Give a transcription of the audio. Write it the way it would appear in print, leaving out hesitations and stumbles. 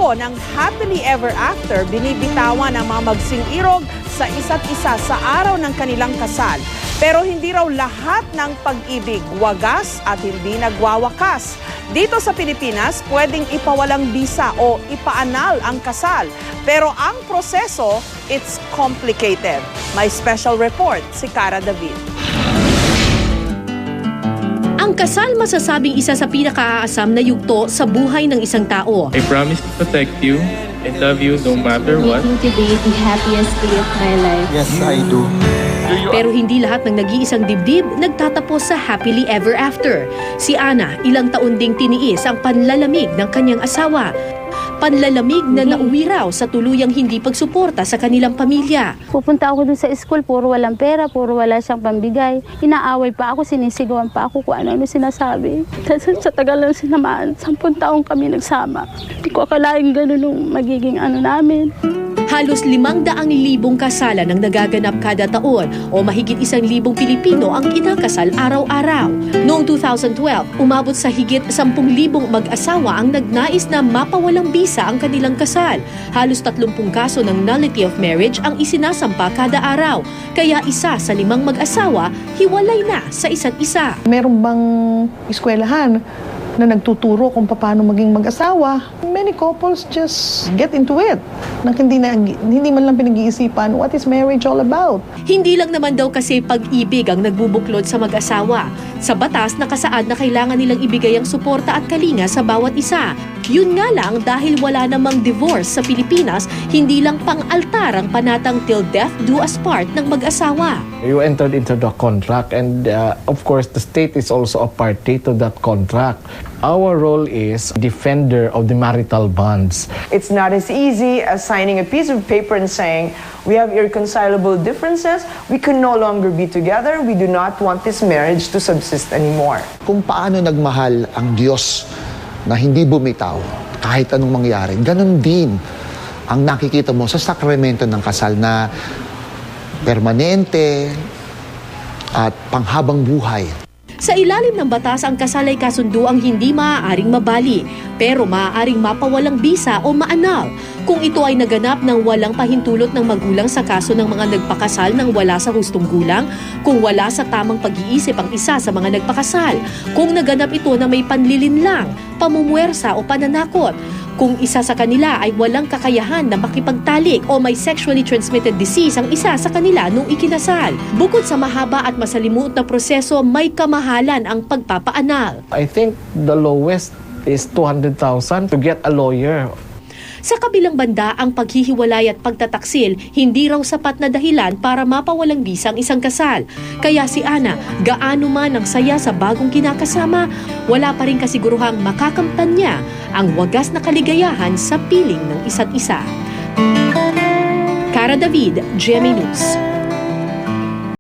Pangako ng happily ever after, binibitawan ang mga magsing irog sa isa't isa sa araw ng kanilang kasal. Pero hindi raw lahat ng pag-ibig wagas at hindi nagwawakas. Dito sa Pilipinas, pwedeng ipawalang bisa o ipaanal ang kasal. Pero ang proseso, it's complicated. May special report si Cara David. Ang kasal masasabing isa sa pinakaaasam na yugto sa buhay ng isang tao. I promise to protect you and love you no matter what. Making today the happiest day of my life. Yes, I do. Pero hindi lahat ng nag-iisang dibdib nagtatapos sa happily ever after. Si Ana, ilang taon ding tiniis ang panlalamig ng kanyang asawa. Panlalamig na nauwi raw sa tuluyang hindi pagsuporta sa kanilang pamilya. Pupunta ako dun sa school, puro walang pera, puro wala siyang pambigay. Inaaway pa ako, sinisigawan pa ako kung ano-ano sinasabi. Kasi sa tagal ng sinamaan, 10 taong kami nagsama. Hindi ko akalaing ganun yung magiging namin. Halos 500,000 kasalan ang nagaganap kada taon o mahigit 100,000 Pilipino ang kinakasal araw-araw. Noong 2012, umabot sa higit 10,000 mag-asawa ang nagnais na mapawalang bisa ang kanilang kasal. Halos 30 kaso ng nullity of marriage ang isinasampa kada araw. Kaya isa sa 5 mag-asawa hiwalay na sa isa't isa. Meron bang eskwelahan na nagtuturo kung paano maging mag-asawa? Many couples just get into it. Hindi man lang pinag-iisipan what is marriage all about. Hindi lang naman daw kasi pag-ibig ang nagbubuklod sa mag-asawa. Sa batas, nakasaad na kailangan nilang ibigay ang suporta at kalinga sa bawat isa. Yun nga lang dahil wala namang divorce sa Pilipinas, hindi lang pang-altar ang panatang till death do us part ng mag-asawa. You entered into the contract and of course the state is also a party to that contract. Our role is defender of the marital bonds. It's not as easy as signing a piece of paper and saying, we have irreconcilable differences, we can no longer be together, we do not want this marriage to subsist anymore. Kung paano nagmahal ang Diyos na hindi bumitaw kahit anong mangyari, ganun din ang nakikita mo sa sakramento ng kasal na permanente at panghabang buhay. Sa ilalim ng batas, ang kasal ay kasunduang hindi maaaring mabali, pero maaaring mapawalang bisa o maanal kung ito ay naganap ng walang pahintulot ng magulang sa kaso ng mga nagpakasal nang wala sa hustong gulang, kung wala sa tamang pag-iisip ang isa sa mga nagpakasal, kung naganap ito na may panlilinlang, pamumuwersa o pananakot, kung isa sa kanila ay walang kakayahan na makipagtalik o may sexually transmitted disease ang isa sa kanila nung ikinasal. Bukod sa mahaba at masalimuot na proseso, may kamahalan ang pagpapaanal. I think the lowest is 200,000 to get a lawyer. Sa kabilang banda, ang paghihiwalay at pagtataksil hindi raw sapat na dahilan para mapawalang bisa ang isang kasal. Kaya si Ana, gaano man ang saya sa bagong kinakasama, wala pa rin kasiguruhang makakamtan niya ang wagas na kaligayahan sa piling ng isa't isa. Cara David, GMA News.